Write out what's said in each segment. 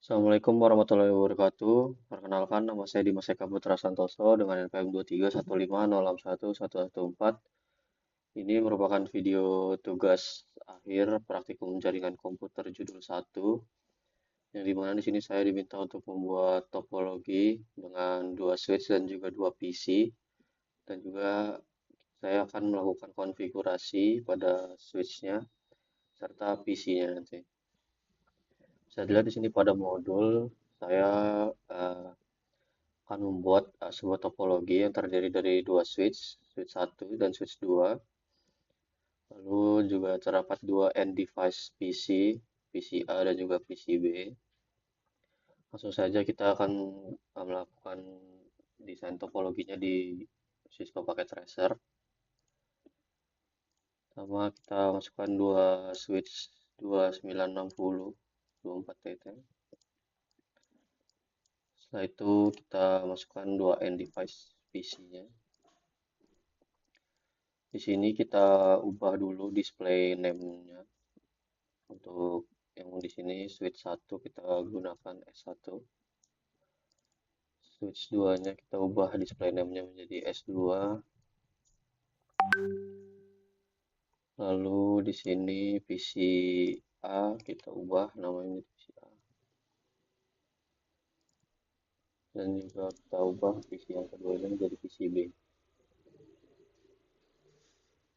Assalamualaikum warahmatullahi wabarakatuh. Perkenalkan, nama saya Dimas Eka Putra Santoso dengan NPM 231506114. Ini merupakan video tugas akhir praktikum jaringan komputer judul 1, yang dimana di sini saya diminta untuk membuat topologi dengan dua switch dan juga dua PC, dan juga saya akan melakukan konfigurasi pada switchnya serta PC-nya nanti. Bisa dilihat di sini pada modul saya eh, akan membuat sebuah topologi yang terdiri dari dua switch, switch 1 dan switch 2. Lalu juga terdapat dua end device PC, PCA dan juga PCB. Langsung saja kita akan melakukan desain topologinya di Cisco Packet Tracer. Pertama kita masukkan dua switch 2960 24TT. Setelah itu kita masukkan dua end device PC-nya. Di sini kita ubah dulu display name-nya. Untuk yang di sini switch 1 kita gunakan S1. Switch 2-nya kita ubah display name-nya menjadi S2. Lalu di sini PC A kita ubah namanya menjadi PC A. Dan juga kita ubah PC yang kedua ini menjadi PC B.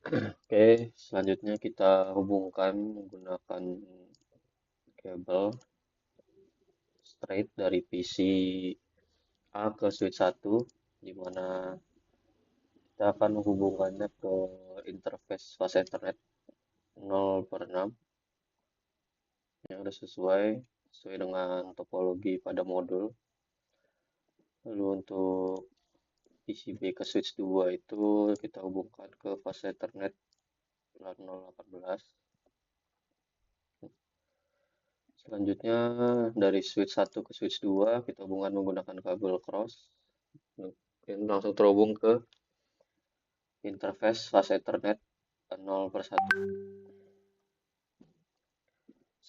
Oke, selanjutnya kita hubungkan menggunakan kabel straight dari PC A ke switch 1, di mana kita akan menghubungkannya ke interface fast Ethernet 0/6 yang sudah sesuai dengan topologi pada modul. Lalu untuk PCB ke switch 2 itu kita hubungkan ke fast Ethernet 018. Selanjutnya dari switch 1 ke switch 2 kita hubungkan menggunakan kabel cross dan langsung terhubung ke interface fast Ethernet 0/1.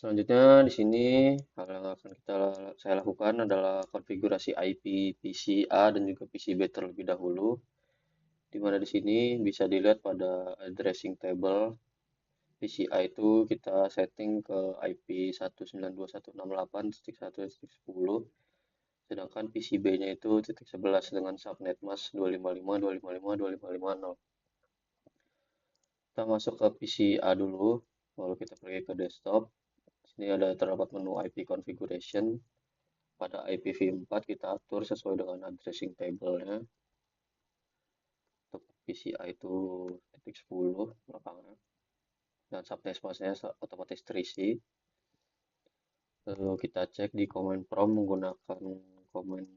Selanjutnya di sini hal yang akan saya lakukan adalah konfigurasi IP PCA dan juga PCB terlebih dahulu, di mana di sini bisa dilihat pada addressing table PCA itu kita setting ke IP 192.168.1.10, sedangkan PCB-nya itu .11 dengan subnet mask 255.255.255.0. Kita masuk ke PCA dulu, lalu kita pergi ke desktop. Sini ada terdapat menu IP configuration. Pada IPv4 kita atur sesuai dengan addressing table-nya. Untuk PCI itu .10 belakangnya. Dan subnet mask-nya otomatis terisi. Lalu kita cek di command prompt menggunakan command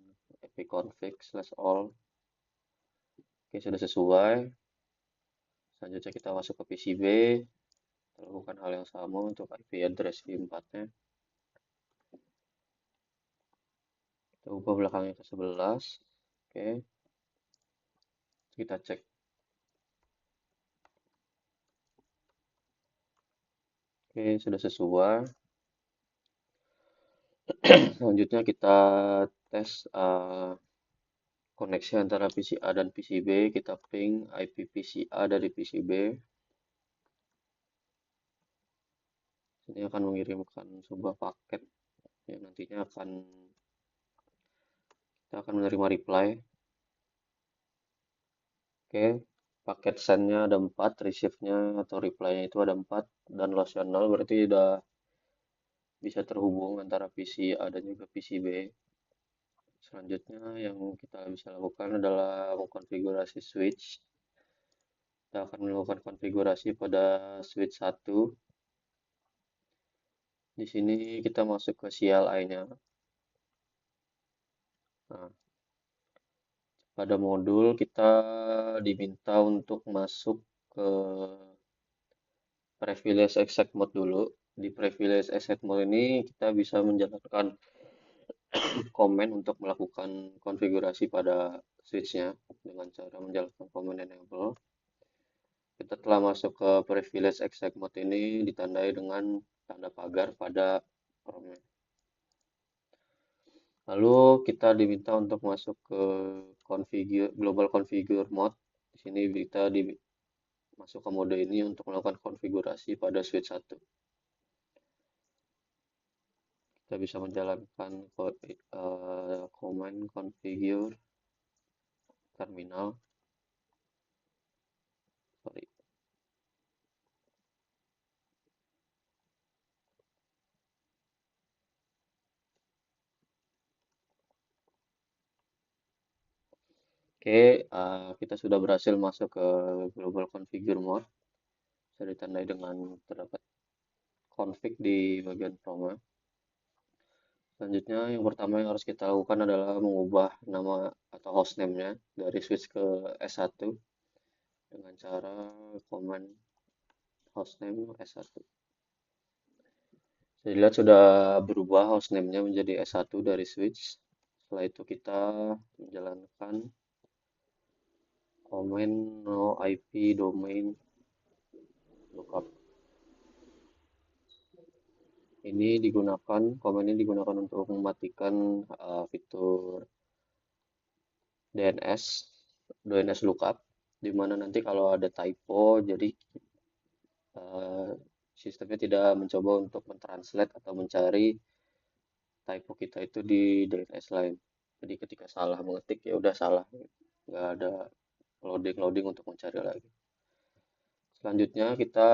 ipconfig/all. Oke, sudah sesuai. Selanjutnya kita masuk ke PCB. Kita lakukan hal yang sama untuk IP address v4-nya. Kita ubah belakangnya ke 11. Oke. Kita cek. Oke, sudah sesuai. Selanjutnya kita tes koneksi antara PCA dan PCB. Kita ping IP PCA dari PCB. Ini akan mengirimkan sebuah paket yang nantinya kita akan menerima reply. Oke, paket send-nya ada 4, receive-nya atau reply-nya itu ada 4, dan lotional berarti udah bisa terhubung antara PCA dan juga PCB. Selanjutnya yang kita bisa lakukan adalah mengkonfigurasi switch. Kita akan melakukan konfigurasi pada switch 1. Di sini kita masuk ke CLI-nya. Nah, pada modul kita diminta untuk masuk ke privilege exec mode dulu. Di privilege exec mode ini kita bisa menjalankan komen untuk melakukan konfigurasi pada switch-nya dengan cara menjalankan command enable. Kita telah masuk ke privilege exec mode ini ditandai dengan tanda pagar pada prompt. Lalu kita diminta untuk masuk ke global configure mode. Di sini kita masuk ke mode ini untuk melakukan konfigurasi pada switch 1. Kita bisa menjalankan command configure terminal. Sorry. Oke, kita sudah berhasil masuk ke global configure mode. Bisa ditandai dengan terdapat config di bagian proma. Selanjutnya, yang pertama yang harus kita lakukan adalah mengubah nama atau hostname-nya dari switch ke S1 dengan cara command hostname S1. Saya lihat sudah berubah hostname-nya menjadi S1 dari switch. Setelah itu kita menjalankan command no IP domain lookup. Command ini digunakan untuk mematikan fitur DNS, DNS lookup, di mana nanti kalau ada typo, jadi eh, sistemnya tidak mencoba untuk mentranslate atau mencari typo kita itu di DNS lain. Jadi ketika salah mengetik ya udah salah, nggak ada loading untuk mencari lagi. Selanjutnya kita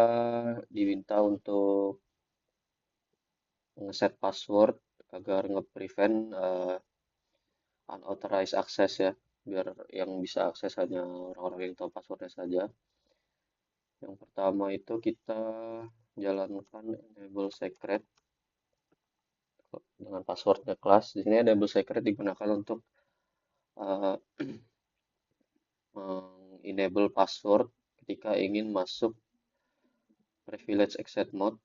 diminta untuk ngeset password agar nge-prevent unauthorized access ya, biar yang bisa akses hanya orang-orang yang tahu passwordnya saja. Yang pertama itu kita jalankan enable secret dengan passwordnya kelas. Di sini enable secret digunakan untuk uh, enable password ketika ingin masuk privilege access mode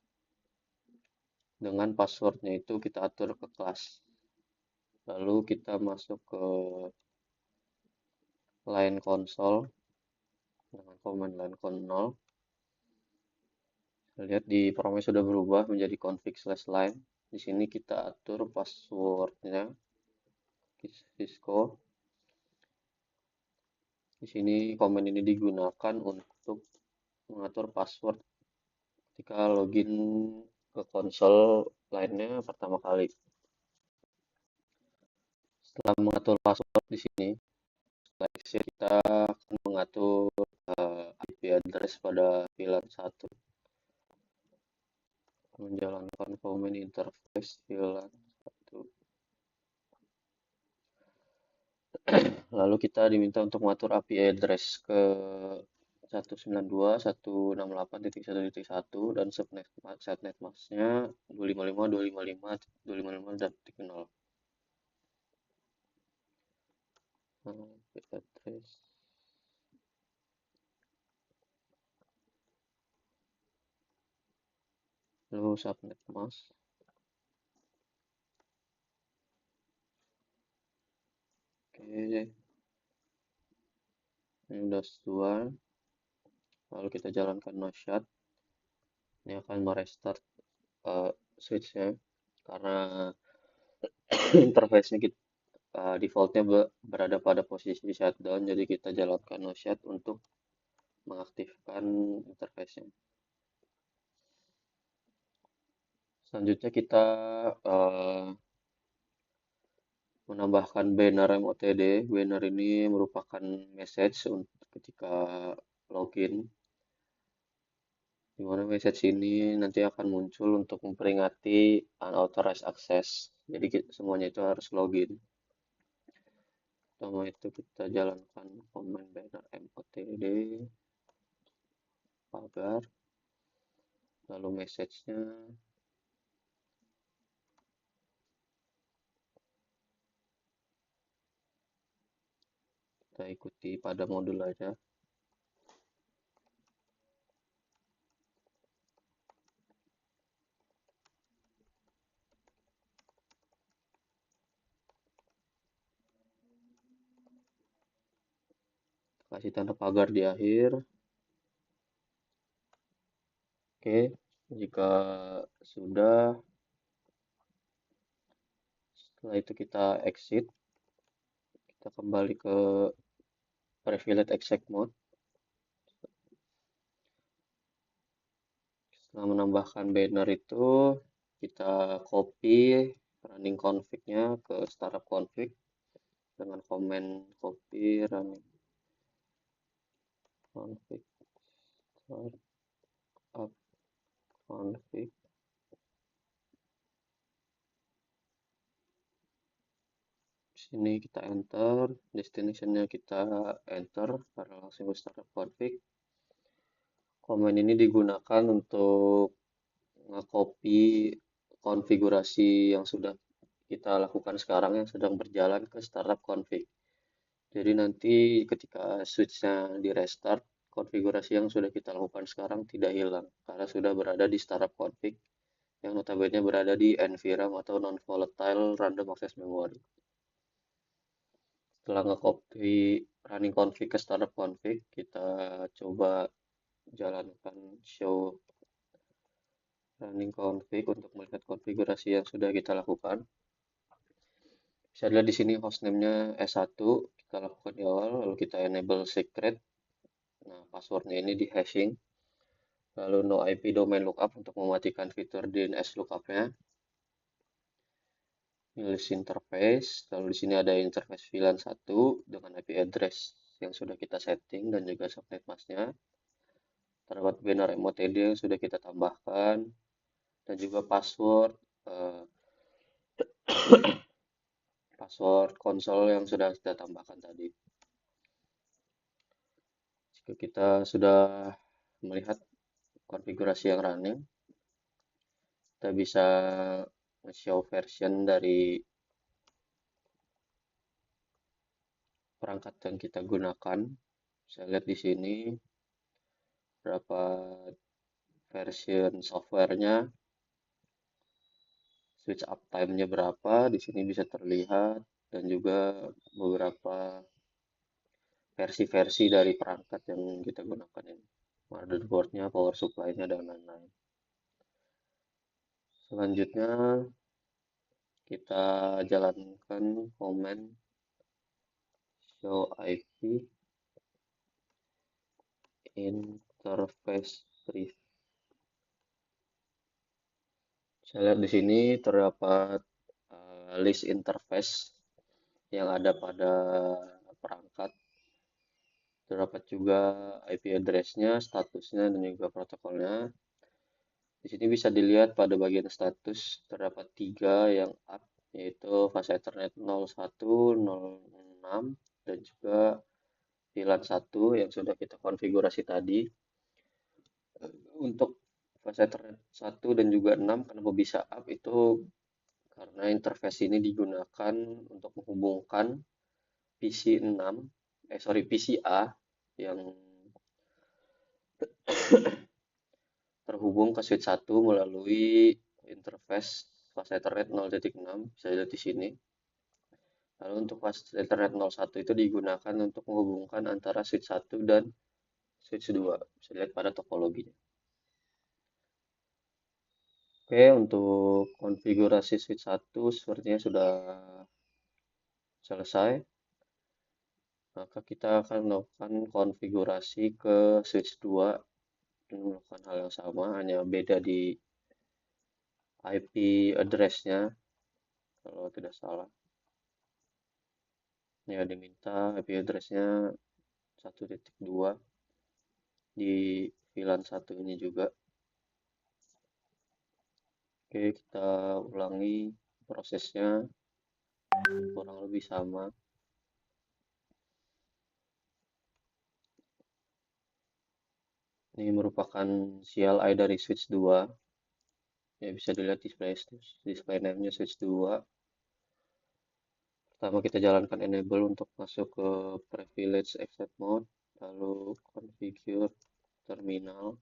dengan passwordnya itu kita atur ke kelas. Lalu kita masuk ke line console dengan command line console. Lihat di promnya sudah berubah menjadi config/line. Di sini kita atur passwordnya Cisco. Di sini command ini digunakan untuk mengatur password ketika login ke konsol lainnya pertama kali. Setelah mengatur password di sini, setelah exit kita akan mengatur IP address pada VLAN 1. Menjalankan command interface VLAN 1. Lalu kita diminta untuk mengatur API address ke 192.168.1.1 dan subnet masknya 255.255.255.0. API address. Lalu subnet mask. Oke, ini udah sesuai. Lalu kita jalankan no shut. Ini akan merestart switchnya karena interface-nya defaultnya berada pada posisi shutdown, jadi kita jalankan no shut untuk mengaktifkan interface-nya. Selanjutnya kita menambahkan banner MOTD. Banner ini merupakan message untuk ketika login, di mana message ini nanti akan muncul untuk memperingati unauthorized access. Jadi semuanya itu harus login. Pertama itu kita jalankan command banner MOTD pagar, lalu message-nya kita ikuti pada modul aja. Kasih tanda pagar di akhir. Oke, jika sudah, Setelah itu kita exit, kita kembali ke Private Exec Mode. Setelah menambahkan banner itu, kita copy running config-nya ke startup config dengan komen copy running config startup config. Sini kita enter, destination-nya kita enter karena langsung ke startup config. Komen ini digunakan untuk nge-copy konfigurasi yang sudah kita lakukan sekarang yang sedang berjalan ke startup config. Jadi nanti ketika switch-nya di restart, konfigurasi yang sudah kita lakukan sekarang tidak hilang karena sudah berada di startup config yang notabene berada di NVRAM atau non-volatile random access memory. Setelah nge-copy running config ke startup config, kita coba jalankan show running config untuk melihat konfigurasi yang sudah kita lakukan. Bisa dilihat di sini hostname-nya S1 kita lakukan di awal, lalu kita enable secret. Nah, passwordnya ini di hashing. Lalu no IP domain lookup untuk mematikan fitur DNS lookup-nya. List interface, lalu di sini ada interface VLAN 1 dengan IP address yang sudah kita setting dan juga subnet mask-nya. Terdapat banner MOTD yang sudah kita tambahkan dan juga password password konsol yang sudah kita tambahkan tadi. Jika kita sudah melihat konfigurasi yang running, kita bisa show version dari perangkat yang kita gunakan. Saya lihat di sini berapa version softwarenya, switch uptime-nya berapa, di sini bisa terlihat, dan juga beberapa versi-versi dari perangkat yang kita gunakan ini. Motherboard-nya, power supply-nya, dan lain-lain. Selanjutnya, kita jalankan command show IP interface brief. Saya lihat di sini terdapat list interface yang ada pada perangkat. Terdapat juga IP address-nya, statusnya, dan juga protokolnya. Di sini bisa dilihat pada bagian status terdapat 3 yang up, yaitu fase Ethernet 01, 06, dan juga VLAN 1 yang sudah kita konfigurasi tadi. Untuk fase Ethernet 1 dan juga 6, kenapa bisa up itu karena interface ini digunakan untuk menghubungkan PCA yang terhubung ke switch 1 melalui interface fase Ethernet 0.6, bisa dilihat di sini. Lalu untuk fase Ethernet 01 itu digunakan untuk menghubungkan antara switch 1 dan switch 2, bisa dilihat pada topologinya. Oke, untuk konfigurasi switch 1 sepertinya sudah selesai. Maka kita akan melakukan konfigurasi ke switch 2 dan melakukan hal yang sama, hanya beda di IP address-nya kalau tidak salah. Ya, diminta IP address-nya 1.2 di VLAN 1 ini juga. Oke, kita ulangi prosesnya kurang lebih sama. Ini merupakan CLI dari switch 2. Ya, bisa dilihat display name-nya switch 2. Pertama kita jalankan enable untuk masuk ke privilege exit mode, lalu configure terminal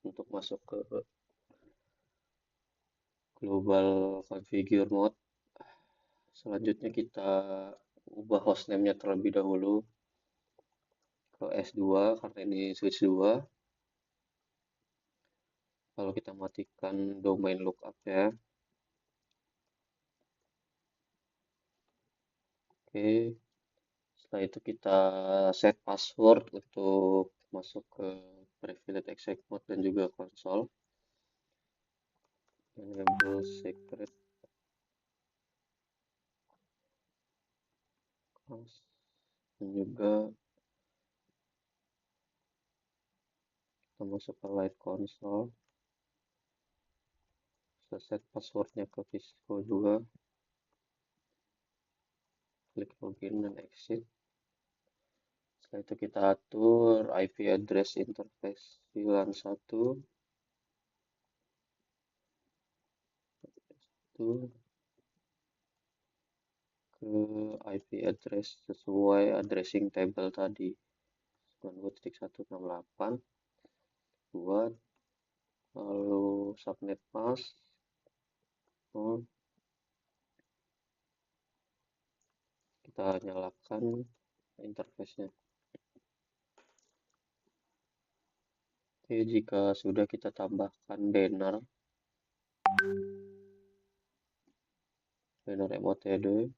untuk masuk ke global configure mode. Selanjutnya kita ubah hostname-nya terlebih dahulu ke S2 karena ini switch 2. Lalu kita matikan domain lookup ya. Oke, setelah itu kita set password untuk masuk ke privilege exec mode dan juga konsol. Enable secret dan juga kita masuk ke light console. Kita set passwordnya ke Visco juga. Klik login dan exit. Setelah itu kita atur IP address interface VLAN 1 itu ke IP address sesuai addressing table tadi 92.168 buat, lalu subnet mask. Kita nyalakan interface-nya. Oke, jika sudah kita tambahkan banner MOTD.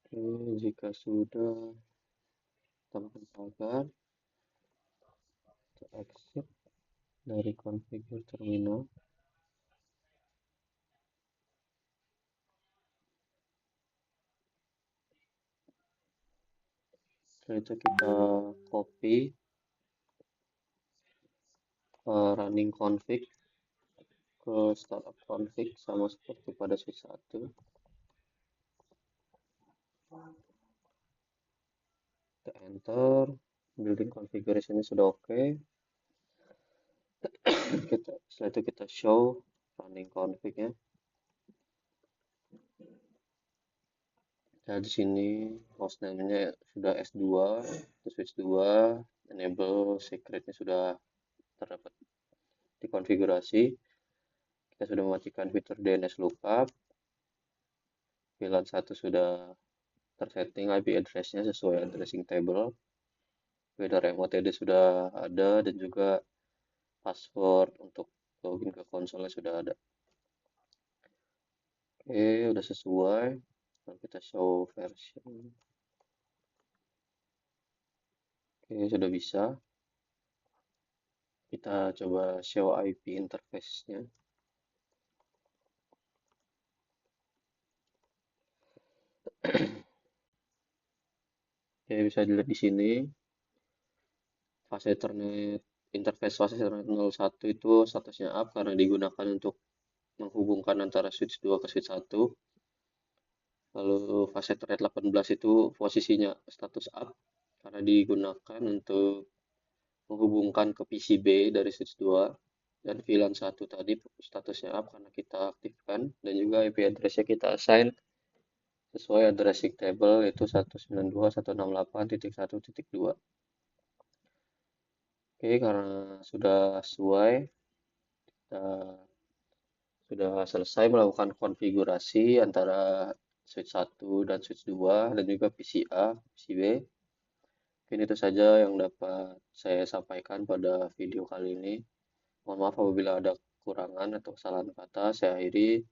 Oke, jika sudah tambahkan pagar, kita exit dari configure terminal. Setelah itu kita copy running config ke startup config sama seperti pada switch 1. Kita enter, building configuration sudah oke. Setelah itu kita show running config-nya. Nah, di sini hostname-nya sudah S2, switch 2, enable secret-nya sudah terdapat dikonfigurasi. Kita sudah mematikan fitur DNS lookup. VLAN 1 sudah tersetting IP address-nya sesuai addressing table. Header MOTD sudah ada dan juga password untuk login ke konsolnya sudah ada. Oke, udah sesuai. Lalu kita show version. Oke, sudah bisa. Kita coba show IP interface-nya. Oke, bisa dilihat di sini. Fase Ethernet interface fase Ethernet 01 itu statusnya up karena digunakan untuk menghubungkan antara switch 2 ke switch 1. Lalu fase Ethernet 18 itu posisinya status up karena digunakan untuk menghubungkan ke PCB dari switch 2. Dan VLAN 1 tadi statusnya up karena kita aktifkan dan juga IP address-nya kita assign sesuai addressing table yaitu 192.168.1.2. Oke, karena sudah sesuai, kita sudah selesai melakukan konfigurasi antara switch 1 dan switch 2 dan juga PCA, PCB. Mungkin itu saja yang dapat saya sampaikan pada video kali ini. Mohon maaf apabila ada kekurangan atau kesalahan kata. Saya akhiri.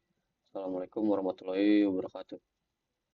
Assalamualaikum warahmatullahi wabarakatuh.